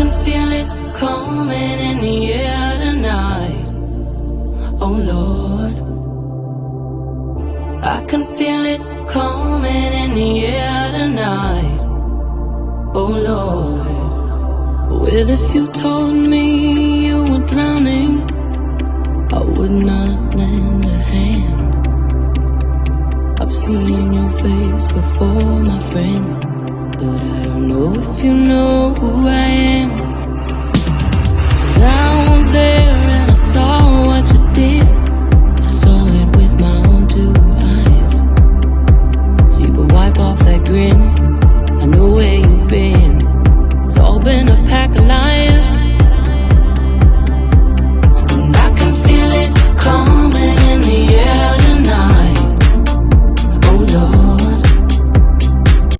can feel it coming in the air tonight. Oh Lord, I can feel it coming in the air tonight. Oh Lord, well if you told me you were drowning, I would not lend a hand. I've seen your face before, my friend, but I don't know if you know who I